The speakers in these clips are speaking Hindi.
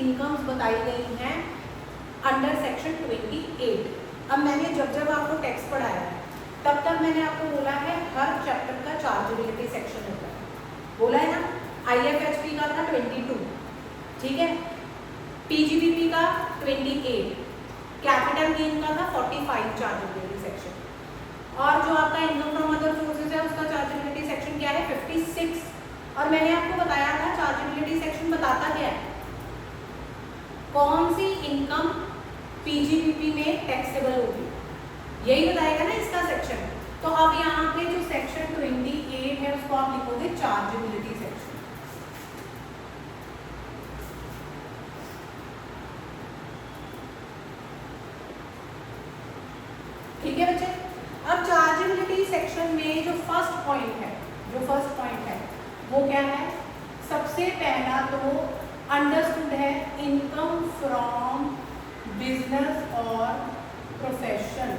इनकम्स बताई गई हैं अंडर सेक्शन 28। अब मैंने जब आपको टैक्स पढ़ाया है तब मैंने आपको बोला है हर चैप्टर का चार्जेबिलिटी सेक्शन होता है, बोला है ना। IFHP का था 22, ठीक है, PGBP का 28, कैपिटल गेन का था 45 चार्जेबिलिटी सेक्शन, और जो आपका इनकम फ्रॉम अदर सोर्सेज है उसका चार्जेबिलिटी सेक्शन क्या है 56। और मैंने आपको बताया था चार्जेबिलिटी सेक्शन बताता क्या है, कौन सी इनकम PGBP में टैक्सेबल होगी, यही बताएगा ना इसका सेक्शन। तो अब यहाँ पे जो सेक्शन 28 है उसको आप लिखोगे चार्जेबिलिटी सेक्शन। ठीक है बच्चे। अब चार्जेबिलिटी सेक्शन में जो फर्स्ट पॉइंट है वो क्या है, सबसे पहला तो अंडरस्टूड है इनकम फ्रॉम बिजनेस और प्रोफेशन,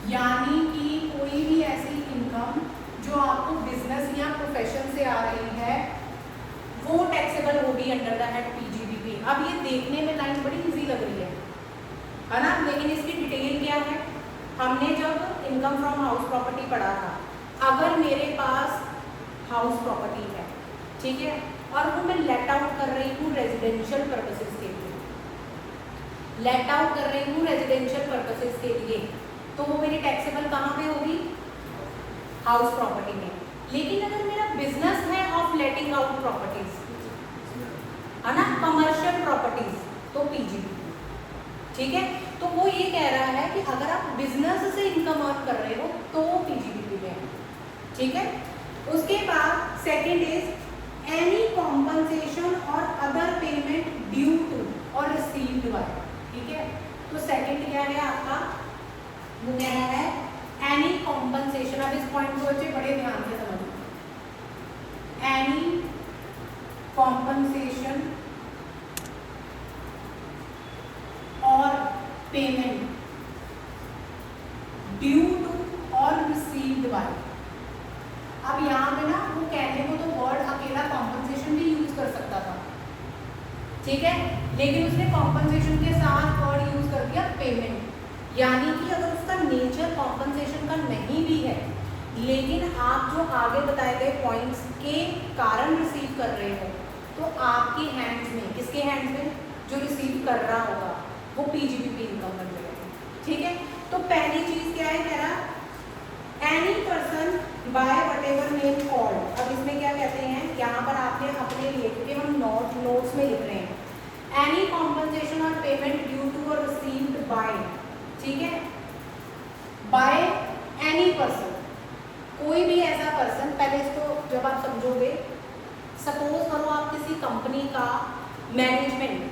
यानी कि कोई भी ऐसी इनकम जो आपको बिजनेस या प्रोफेशन से आ रही है वो टैक्सेबल होगी अंडर द हेड PGBP। अब ये देखने में लाइन बड़ी इजी लग रही है ना, लेकिन इसकी डिटेल क्या है, हमने जब इनकम फ्रॉम हाउस प्रॉपर्टी पढ़ा था, अगर मेरे पास हाउस प्रॉपर्टी है, ठीक है, और वो मैं लेट आउट कर रही हूँ रेजिडेंशियल पर्पसेस के लिए, लेट आउट कर रही हूँ रेजिडेंशियल पर्पसेस के लिए, तो वो मेरी टैक्सेबल कहाँ पे होगी, हाउस प्रॉपर्टी में। लेकिन अगर मेरा बिजनेस है ऑफ लेटिंग आउट प्रॉपर्टीज, है ना, कमर्शियल प्रॉपर्टीज, तो PGBP, ठीक है। तो वो ये कह रहा है कि अगर आप बिजनेस से इनकम अर्न कर रहे हो तो PGBP में है, ठीक है। उसके बाद सेकंड इज एनी कॉम्पनसेशन और अदर पेमेंट ड्यू टू और रिसीव्ड बाय, ठीक है। तो सेकंड क्या है आपका, वो कह रहा है एनी कॉम्पनसेशन। अब इस पॉइंट को बच्चे बड़े ध्यान से समझो, एनी कॉम्पनसेशन और पेमेंट ड्यू टू और रिसीव्ड बाय। अब यहाँ पे ना वो कहने को तो वर्ड अकेला कॉम्पनसेशन भी यूज कर सकता था, ठीक है, लेकिन उसने कॉम्पनसेशन के साथ वर्ड यूज कर दिया पेमेंट, यानी कि अगर उसका नेचर कॉम्पनसेशन का नहीं भी है, लेकिन आप जो आगे बताए गए पॉइंट्स के कारण रिसीव कर रहे हो, तो आपके हैंड्स में, किसके हैंड्स में, जो रिसीव कर रहा होगा वो PGBP इनकम बन जाएगी, ठीक है। तो पहली चीज क्या है, कह रहा any person bye whatever name called. अब इसमें क्या कहते हैं, यहाँ पर आपने अपने लिए, क्योंकि हम नोट्स में लिख रहे हैं, एनी कॉम्पनसेशन और पेमेंट ड्यू टू और रिसीव्ड बाय, ठीक है, बाय एनी पर्सन, कोई भी ऐसा पर्सन। पहले इसको जब आप समझोगे, सपोज करो आप किसी कंपनी का मैनेजमेंट,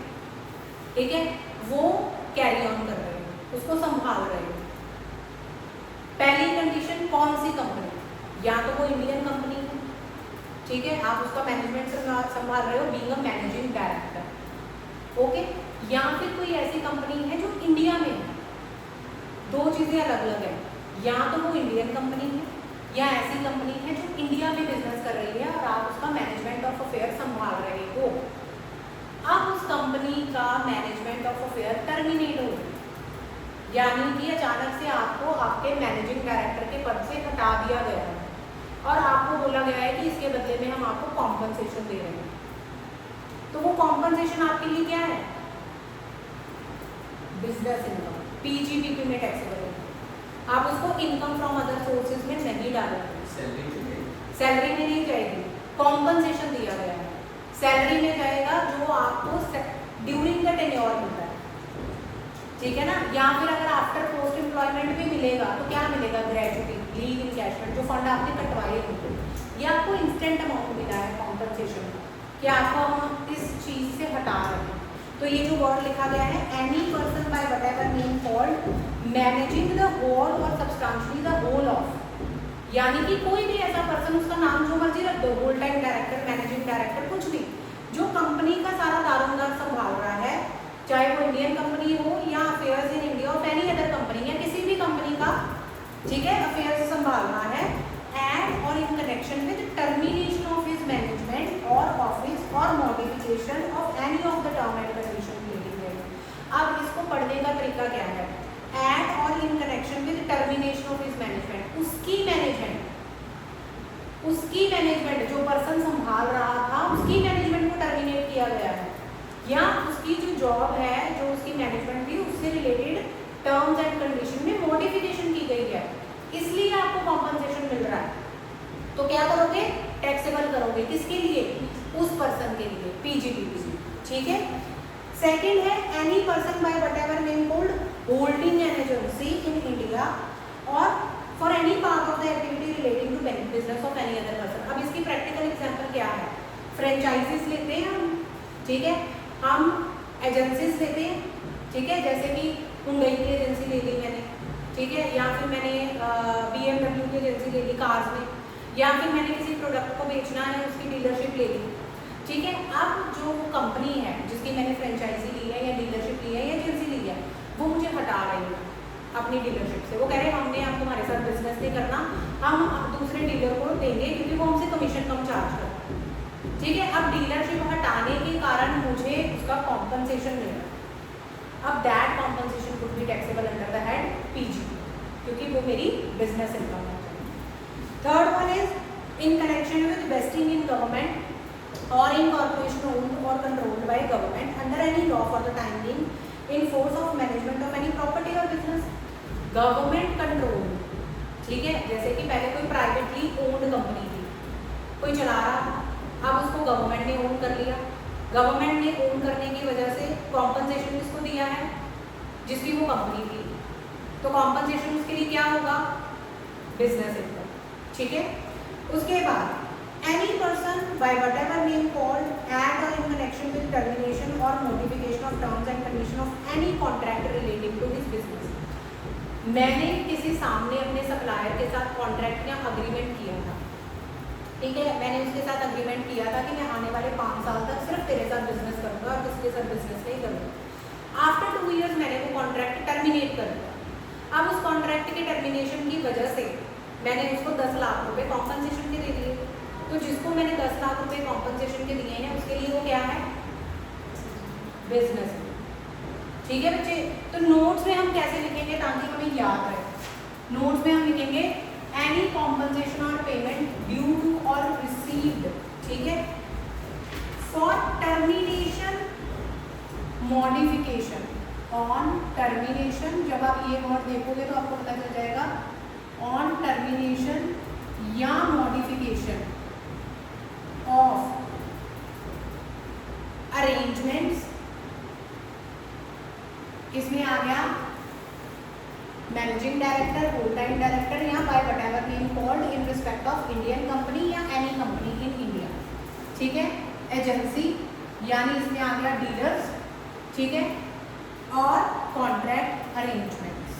ठीक है, वो कैरी ऑन कर रहे हो, उसको संभाल रहे हो। पहली कंडीशन कौन सी कंपनी, या तो वो इंडियन कंपनी है, ठीक है, आप उसका मैनेजमेंट संभाल रहे हो being a managing director, okay, या फिर कोई ऐसी कंपनी है जो इंडिया में है। दो चीज़ें अलग अलग है, या तो वो इंडियन कंपनी है या ऐसी कंपनी है जो इंडिया में बिजनेस कर रही है और आप उसका मैनेजमेंट ऑफ अफेयर संभाल रहे हो। अब उस कंपनी का मैनेजमेंट ऑफ अफेयर टर्मिनेट हो गई, यानी कि अचानक से आपको आपके मैनेजिंग डायरेक्टर के पद से हटा दिया गया है और आपको बोला गया है कि इसके बदले में हम आपको कॉम्पनसेशन दे रहे हैं। तो वो कॉम्पनसेशन आपके लिए क्या है, बिजनेस इनकम, PGBP में टैक्सेबल है। आप उसको इनकम फ्रॉम अदर सोर्सेज में नहीं डालोगे, सैलरी में नहीं जाएगी, कॉम्पनसेशन दिया गया है, सैलरी में जाएगा जो आपको ड्यूरिंग द टेन्योर मिलता है, ठीक है ना। या फिर अगर आफ्टर पोस्ट एम्प्लॉयमेंट भी मिलेगा तो क्या मिलेगा, ग्रेजुटी, लीव इनकैशमेंट, जो फंड आपने कटवाए होंगे, ये आपको इंस्टेंट अमाउंट मिला है कॉम्पनसेशन का, कि आपको हम इस चीज़ से हटा रहे हैं। तो ये जो वर्ड लिखा गया है, any person by whatever name called managing the whole or substantially the whole of, यानी कि कोई भी ऐसा पर्सन, उसका नाम जो मर्जी रख दो, whole time director, managing director, कुछ भी, जो कंपनी का सारा दारोमदार संभाल रहा है, चाहे वो इंडियन कंपनी हो या affairs in India of any other company, या किसी भी कंपनी का, ठीक है, अफेयर्स संभालना है, एंड और in connection with termination of his management और ऑफिस और modification of any of the term and तरीका क्या है, eight or in connection with termination of his management, उसकी मैनेजमेंट जो पर्सन संभाल रहा था उसकी मैनेजमेंट को टर्मिनेट किया गया है, या उसकी जो जॉब है जो उसकी मैनेजमेंट थी उससे रिलेटेड टर्म्स एंड कंडीशन में मॉडिफिकेशन की गई है, इसलिए आपको कॉम्पनसेशन मिल रहा है। तो क्या करोगे, टैक्सेबल करोगे, किसके लिए, उस पर्सन के लिए, पीजीपीपी, ठीक है। सेकंड है any person by whatever name called holding an agency in India और for any part of the activity relating to business of any other person. अब इसकी प्रैक्टिकल एग्जांपल क्या है, फ्रेंचाइजीज लेते हैं हम, ठीक है, हम एजेंसीज लेते हैं, ठीक है, जैसे कि हुंडई की एजेंसी ले ली मैंने, ठीक है, या फिर मैंने BMW की एजेंसी ले ली कार्स में, या फिर मैंने किसी प्रोडक्ट को बेचना है उसकी डीलरशिप ले ली, ठीक है। अब जो कंपनी है जिसकी मैंने फ्रेंचाइजी ली है या डीलरशिप ली है या एजेंसी ली है, वो मुझे हटा रही है अपनी डीलरशिप से, वो कह रहे हैं हमने आप तुम्हारे साथ बिजनेस नहीं करना, हम दूसरे डीलर को देंगे क्योंकि वो हमसे कमीशन कम चार्ज करते हैं, ठीक है। अब डीलरशिप हटाने के कारण मुझे उसका कॉम्पनसेशन मिला, अब that compensation could be taxable under the head PG, क्योंकि वो मेरी बिजनेस इनकम है। Third one is in connection with wasting in government और इन कॉर्पोरेशन ओन्ड और controlled by government under any law for the time being in force of management of any property और बिजनेस, गवर्नमेंट कंट्रोल, ठीक है। जैसे कि पहले कोई प्राइवेटली ओन्ड कंपनी थी, कोई चला रहा था, अब उसको गवर्नमेंट ने ओन कर लिया, गवर्नमेंट ने ओन करने की वजह से कॉम्पनसेशन किसको दिया है, जिसकी वो कंपनी थी, तो कॉम्पनसेशन उसके लिए क्या होगा, बिजनेस इनकम, ठीक है। उसके बाद any person by whatever name called at or in connection with termination or modification of terms and condition of any contract relating to his business, मैंने किसी सामने अपने सप्लायर के साथ कॉन्ट्रैक्ट या अग्रीमेंट किया था, ठीक है, मैंने उसके साथ अग्रीमेंट किया था कि मैं आने वाले 5 साल तक सिर्फ तेरे साथ बिजनेस करूंगा और किसी के साथ बिजनेस नहीं करूंगा। आफ्टर 2 इयर्स मैंने वो कॉन्ट्रैक्ट टर्मिनेट कर दिया। अब उस कॉन्ट्रैक्ट के टर्मिनेशन की वजह से मैंने उसको 10 लाख रुपए कॉम्पनसेशन के दे दिए, तो जिसको मैंने 10 लाख रुपए कॉम्पनसेशन के दिए हैं उसके लिए वो क्या है, बिजनेस, ठीक है बच्चे। तो नोट्स में हम कैसे लिखेंगे ताकि हमें याद रहे, नोट्स में हम लिखेंगे एनी कॉम्पनसेशन और पेमेंट ड्यू टू और रिसीव्ड, ठीक है, for termination modification, on termination, जब आप ये वर्ड देखोगे तो आपको पता चल जाएगा, ऑन टर्मिनेशन या मॉडिफिकेशन ऑफ अरेंजमेंट्स, किसमें आ गया, managing director, whole time director, या by whatever name called in respect of Indian company या एनी कंपनी इन इंडिया, ठीक है। एजेंसी यानी इसमें आ गया डीलर्स, ठीक है, और contract arrangements.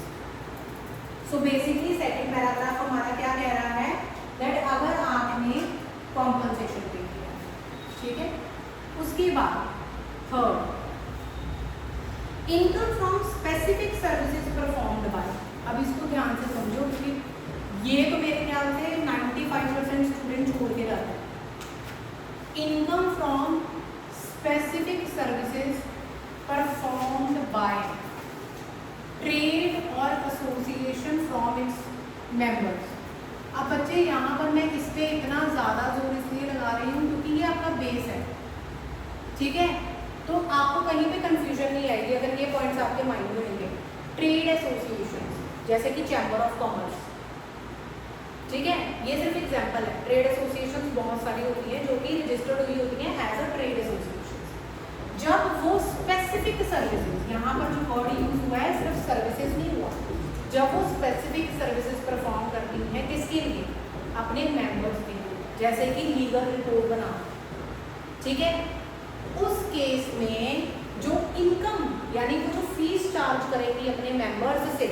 So basically second paragraph हमारा क्या कह रहा है, दैट अगर आपने कॉम्पनसेशन पे किया, ठीक है। उसके बाद third, income from specific services performed by, अब इसको ध्यान से समझो क्योंकि ये तो मेरे ख्याल से 95% स्टूडेंट छोड़ के जाते हैं। Income from specific services performed by trade और एसोसिएशन फ्रॉम इट्स मेंबर्स। अब बच्चे यहाँ पर मैं इस पे इतना ज़्यादा जोर इसलिए लगा रही हूँ क्योंकि ये आपका बेस है, ठीक है, तो आपको कहीं पे कंफ्यूजन नहीं आएगी अगर ये पॉइंट्स आपके माइंड में होंगे। ट्रेड एसोसिएशन जैसे कि चैम्बर ऑफ कॉमर्स, ठीक है, ये सिर्फ एग्जांपल है। ट्रेड एसोसिएशन बहुत सारी होती हैं जो कि रजिस्टर्ड हुई होती हैं एज अ ट्रेड एसोसिएशन। जब वो स्पेसिफिक सर्विसेज, यहाँ पर जो वर्ड यूज हुआ है सिर्फ सर्विसेज नहीं हुआ, जब वो स्पेसिफिक सर्विसेज परफॉर्म करती हैं किसके लिए, अपने मेंबर्स के लिए, जैसे कि लीगल रिपोर्ट बनाना, ठीक है, उस केस में जो इनकम यानी वो जो फीस चार्ज करेगी अपने मेंबर्स से,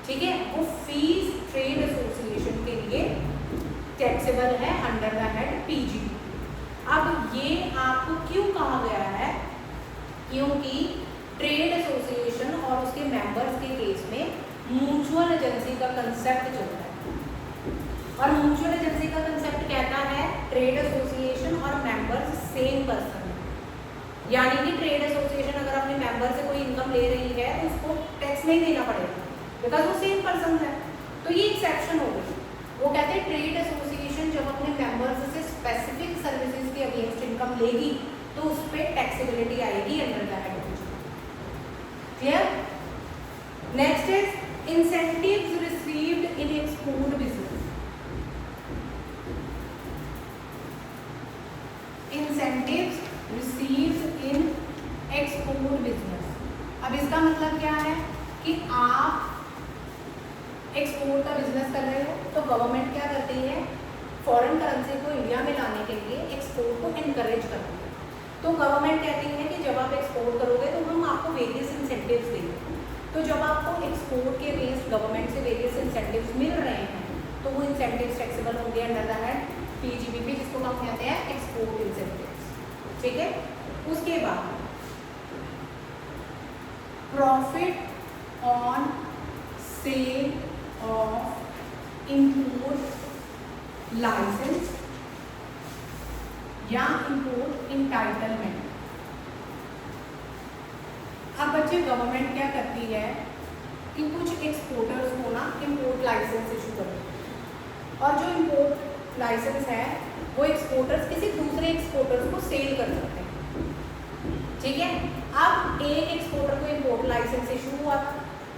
ठीक है, वो फीस ट्रेड एसोसिएशन के लिए टैक्सेबल है अंडर द हेड पीजी। अब ये आपको क्यों कहा गया है, क्योंकि ट्रेड एसोसिएशन और उसके मेंबर्स के केस में म्यूचुअल एजेंसी का कंसेप्ट चलता है, और म्यूचुअल एजेंसी का कंसेप्ट कहता है ट्रेड एसोसिएशन और मेंबर्स सेम पर्सन, यानी कि ट्रेड एसोसिएशन अगर अपने मेंबर से कोई इनकम ले रही है तो उसको टैक्स नहीं देना पड़ेगा बिकॉज वो सेम पर्सन है। तो ये एक्सेप्शन हो गई। वो कहते हैं ट्रेड एसोसिएशन जब अपने मेंबर्स से स्पेसिफिक सर्विसेज के अगेंस्ट इनकम लेगी तो उस पर टैक्सेबिलिटी आएगी under the head. Clear? Next is incentives received in export business. Incentives received in export business. अब इसका मतलब क्या है कि आप एक्सपोर्ट का बिजनेस कर रहे हो तो गवर्नमेंट क्या करती है, फॉरेन करेंसी को इंडिया में लाने के लिए एक्सपोर्ट को इनकरेज करती है। तो गवर्नमेंट कहती है कि जब आप एक्सपोर्ट करोगे तो हम आपको वेरियस इंसेंटिव्स देंगे। तो जब आपको एक्सपोर्ट के बेस्ड गवर्नमेंट से वेरियस इंसेंटिव्स मिल रहे हैं तो वो इंसेंटिव्स टैक्सेबल होंगे अंडर द हेड पीजीबीपी, जिसको हम कहते हैं एक्सपोर्ट इंसेंटिव्स। ठीक है? उसके बाद profit on sale of import license या इंपोर्ट इंटाइटलमेंट। अब बच्चे गवर्नमेंट क्या करती है कि कुछ एक्सपोर्टर्स को ना इंपोर्ट लाइसेंस इशू करती है और जो इंपोर्ट लाइसेंस है वो एक्सपोर्टर्स किसी दूसरे एक्सपोर्टर्स को सेल कर सकते हैं। ठीक है? अब एक एक्सपोर्टर को इंपोर्ट लाइसेंस इशू हुआ,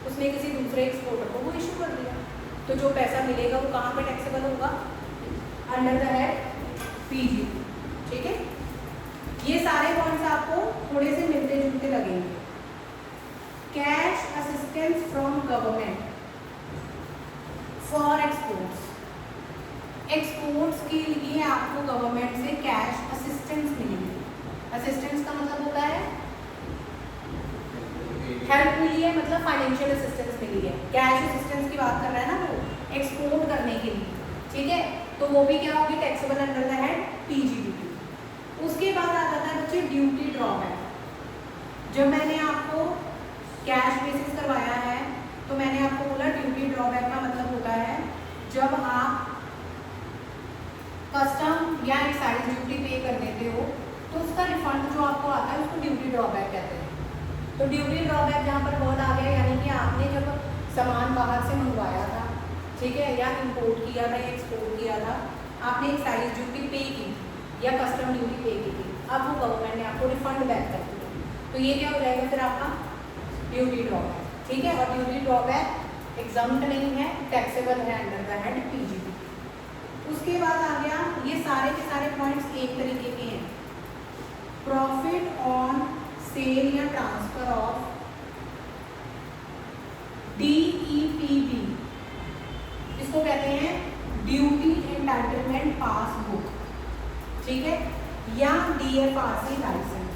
उसने किसी दूसरे एक्सपोर्टर को वो इशू कर दिया, तो जो पैसा मिलेगा वो कहाँ पे टैक्सेबल होगा? Under the head PGB. ठीक है? ये सारे पॉइंट्स आपको थोड़े से मिलते जुलते लगेंगे। Cash assistance from government for exports. Exports के लिए आपको गवर्नमेंट से कैश असिस्टेंस मिलेगी। असिस्टेंस का मतलब होता है हेल्प मिली है, मतलब फाइनेंशियल असिस्टेंस मिली है। कैश असिस्टेंस की बात कर रहा है ना वो एक्सपोर्ट करने के लिए। ठीक है? तो वो भी क्या होगी? Taxable under the head PGBP. उसके बाद आ जाता है बच्चे ड्यूटी ड्रॉबैक। जब मैंने आपको कैश बेसिस करवाया है तो मैंने आपको बोला ड्यूटी ड्रॉबैक का मतलब होता है जब आप कस्टम या एक्साइज ड्यूटी पे कर देते हो तो उसका रिफंड जो आपको आता है उसको ड्यूटी ड्रॉबैक कहते हैं। तो ड्यूटी ड्रॉबैक जहाँ पर वर्ड आ गया, यानी कि आपने जब सामान बाहर से मंगवाया था, ठीक है, या इंपोर्ट किया था या एक्सपोर्ट किया था, आपने एक्साइज ड्यूटी पे की या कस्टम ड्यूटी पे की थी, अब वो गवर्नमेंट ने आपको रिफंड बैक कर दिया, तो ये क्या हो जाएगा फिर आपका ड्यूटी ड्रॉबैक। ठीक है? और ड्यूटी ड्रॉबैक एग्जम्प्ट नहीं है, टैक्सेबल है अंडर द हेड पीजीबी। उसके बाद आ गया, ये सारे के सारे पॉइंट्स एक तरीके के हैं। प्रॉफिट ऑन सेल या ट्रांसफर ऑफ DEPB, इसको कहते हैं ड्यूटी एंटाइटलमेंट पासबुक। ठीक है? या DFRC लाइसेंस।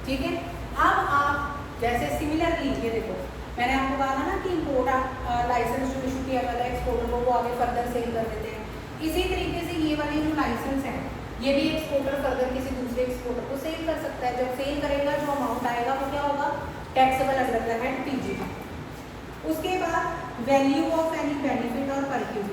ठीक है? अब आप जैसे सिमिलरली ये देखो, मैंने आपको कहा था ना कि इंपोर्ट लाइसेंस जो इशू किया जाता है एक्सपोर्टर को, वो आगे फर्दर सेल कर देते हैं। इसी तरीके से ये वाले जो लाइसेंस हैं ये भी एक्सपोर्टर फर्दर किसी दूसरे एक्सपोर्टर को सेल कर सकता है। जब सेल करेगा जो अमाउंट आएगा वो क्या होगा? Taxable under the head PGB. उसके बाद वैल्यू ऑफ एनी बेनिफिट और परक्यूट।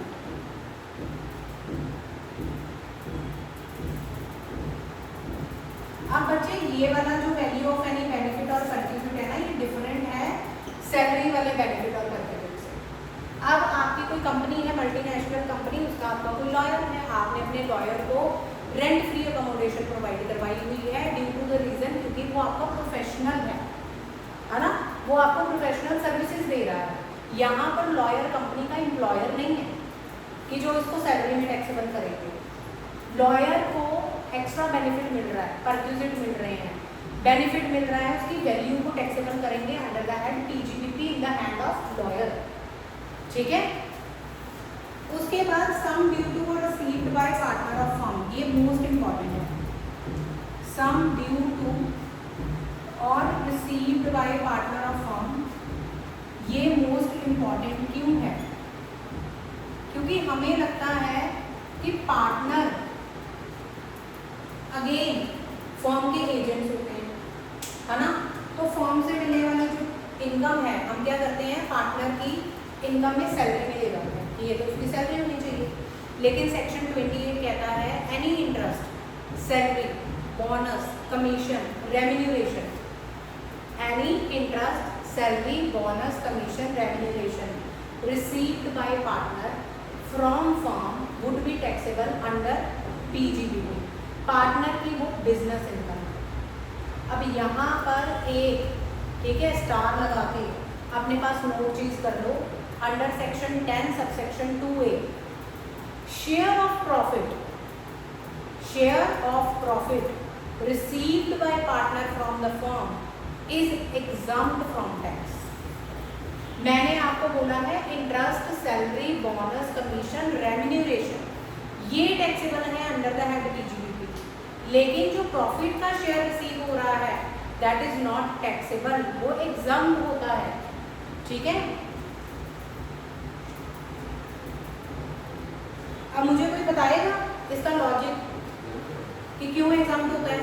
अब बच्चे ये वाला जो वैल्यू ऑफ एनी बेनिफिट और परक्यूट है ना, ये डिफरेंट है सैलरी वाले बेनिफिट और परक्यूट से। अब आपकी कोई कंपनी है, मल्टीनेशनल कंपनी, उसका आपका कोई लॉयर है, आपने अपने लॉयर को रेंट फ्री अकोमोडेशन प्रोवाइड करवाई हुई है ड्यू टू द रीजन क्योंकि वो आपका प्रोफेशनल है ना, वो आपको प्रोफेशनल सर्विसेज दे रहा है। यहाँ पर लॉयर कंपनी का एम्प्लॉयर नहीं है कि जो इसको सैलरी में टैक्सेबल करेंगे। लॉयर को एक्स्ट्रा बेनिफिट मिल रहा है, परक्यूजिट मिल रहे हैं, बेनिफिट मिल रहा है, उसकी वैल्यू को टैक्सेबल करेंगे under the head PGBP in the hand of lawyer. ठीक है? उसके बाद सम ड्यू टू और received by partner of firm, ये मोस्ट इंपॉर्टेंट है। सम ड्यू टू और received by partner of firm, ये मोस्ट इंपॉर्टेंट क्यों है? क्योंकि हमें लगता है कि पार्टनर अगेन फर्म के एजेंट्स होते हैं, है ना, तो फर्म से मिलने वाली जो इनकम है हम क्या करते हैं? पार्टनर की इनकम में सैलरी में ले जाते हैं कि ये तो उसकी सैलरी होनी चाहिए। लेकिन सेक्शन 28 कहता है any interest, salary, bonus, commission, remuneration any interest, salary, bonus, commission, remuneration received by partner from firm would be taxable under PGBP, partner की वो बिजनेस इनकम। अब यहाँ पर एक, ठीक है, स्टार लगा के अपने पास नोट चीज कर लो, under section 10 subsection 2A, share of profit received by partner from the firm is exempt from tax. मैंने आपको बोला है interest, salary, bonus, commission, remuneration ये टैक्सेबल है अंडर द हेड PGBP, लेकिन जो प्रॉफिट का शेयर रिसीव हो रहा है दैट इज नॉट टैक्सेबल, वो एग्जम्प्ट होता है। ठीक है, अब मुझे कोई बताएगा इसका लॉजिक कि क्यों एग्जम्प्ट होता है?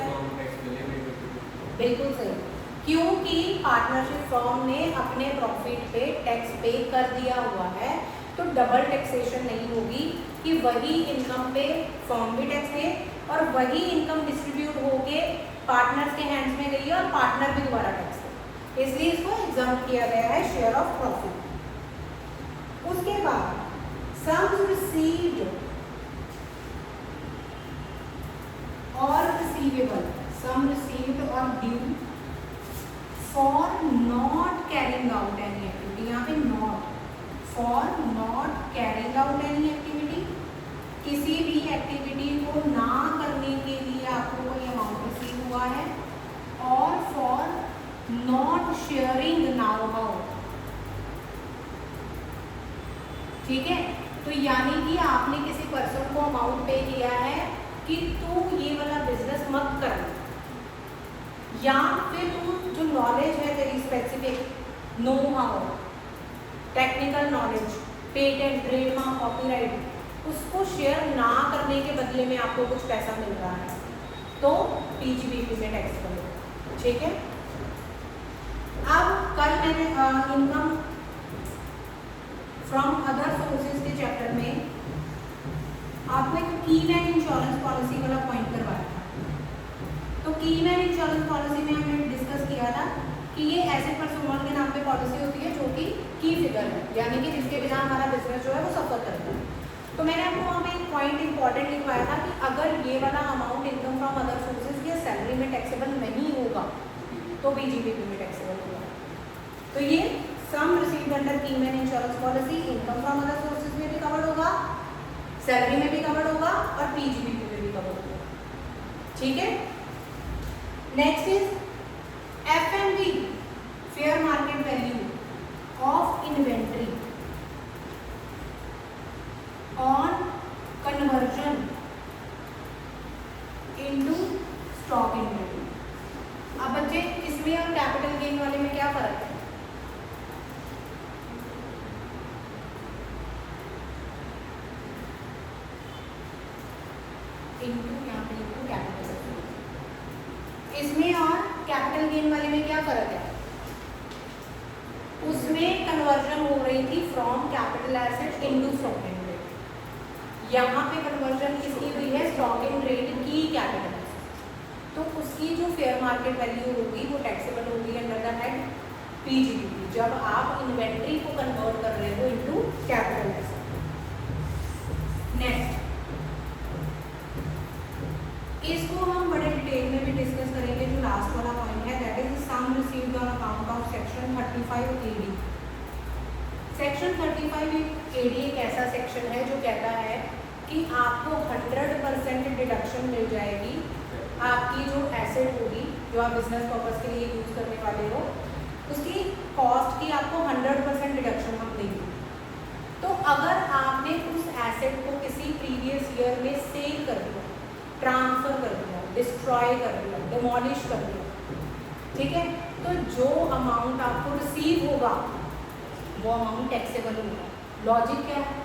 बिल्कुल सही, क्योंकि पार्टनरशिप फर्म ने अपने प्रॉफिट पे टैक्स पे कर दिया हुआ है, तो डबल टैक्सेशन नहीं होगी कि वही इनकम पे फर्म भी टैक्स दे और वही इनकम डिस्ट्रीब्यूट होके पार्टनर्स के हैंड्स में गई है और पार्टनर भी दोबारा टैक्स दे, इसलिए इसको एग्जाम्प्ट किया गया है शेयर ऑफ प्रॉफिट। उसके बाद सम्स रिसीव्ड और रिसीवेबल, सम रिसीव्ड और due for not carrying out any activity, यहाँ पे not, for not carrying out any activity, किसी भी एक्टिविटी को ना करने के लिए आपको कोई अमाउंट रिसीव हुआ है, और for not sharing now how. ठीक है, तो यानी कि आपने किसी पर्सन को अमाउंट पे किया है कि तू ये वाला बिजनेस मत कर, या फिर तू जो नॉलेज है तेरी specific know how, technical knowledge, patent, trademark, copyright, उसको शेयर ना करने के बदले में आपको कुछ पैसा मिल रहा है, तो PGBP में टैक्स करेगा। ठीक है, अब कल मैंने इनकम फ्रॉम अदर सोर्सेज के चैप्टर में आपको एक कीमैन इंश्योरेंस पॉलिसी वाला पॉइंट करवाया था। तो कीमैन इंश्योरेंस पॉलिसी में हमने डिस्कस किया था कि ये ऐसे पर्सन के नाम पे पॉलिसी होती है जो कि की फिगर है, यानी कि जिसके बिना हमारा बिजनेस जो है वो सफर करता है। तो मैंने आपको वहाँ पे एक पॉइंट इंपॉर्टेंट लिखवाया था कि अगर ये वाला amount income from other sources या सैलरी में टैक्सेबल नहीं होगा तो PGBP में टैक्सेबल होगा। तो ये sum received under keyman insurance policy income from other sources में भी कवर्ड होगा, सैलरी में भी कवर्ड होगा और PGBP में भी कवर्ड होगा। ठीक है, next is FMV, fair market value of inventory on conversion into stock inventory. अब बच्चे इसमें और कैपिटल गेन वाले में क्या फर्क है? इनटू यहाँ पे लिखो कैपिटल, इसमें और कैपिटल गेन वाले में क्या फर्क है? उसमें कन्वर्जन हो रही थी from capital asset into stock in trade, यहाँ पे कन्वर्जन किसकी हुई है? स्टॉक इन ट्रेड की कैपिटल एसेट, तो उसकी जो फेयर मार्केट वैल्यू होगी वो टैक्सेबल होगी अंडर द हेड PGBP, जब आप इन्वेंट्री को कन्वर्ट कर रहे हो इनटू कैपिटल एसेट। नेक्स्ट, इसको हम बड़े डिटेल में भी डिस्कस करेंगे, जो लास्ट वाला पॉइंट है that is sum received on account of section 35 AD। Section 35 AD एक ऐसा सेक्शन है जो कहता है कि आपको 100% डिडक्शन मिल जाएगी, आपकी जो एसेट होगी जो आप बिजनेस पर्पज के लिए यूज करने वाले हो उसकी कॉस्ट की आपको 100% डिडक्शन हम देंगे। तो अगर आपने उस एसेट को किसी प्रीवियस ईयर में सेल कर दिया, ट्रांसफर कर दिया, डिस्ट्रॉय कर दिया, डिमोलिश कर दिया, ठीक है, तो जो अमाउंट आपको रिसीव होगा वो अमाउंट टैक्सेबल होगा। लॉजिक क्या है?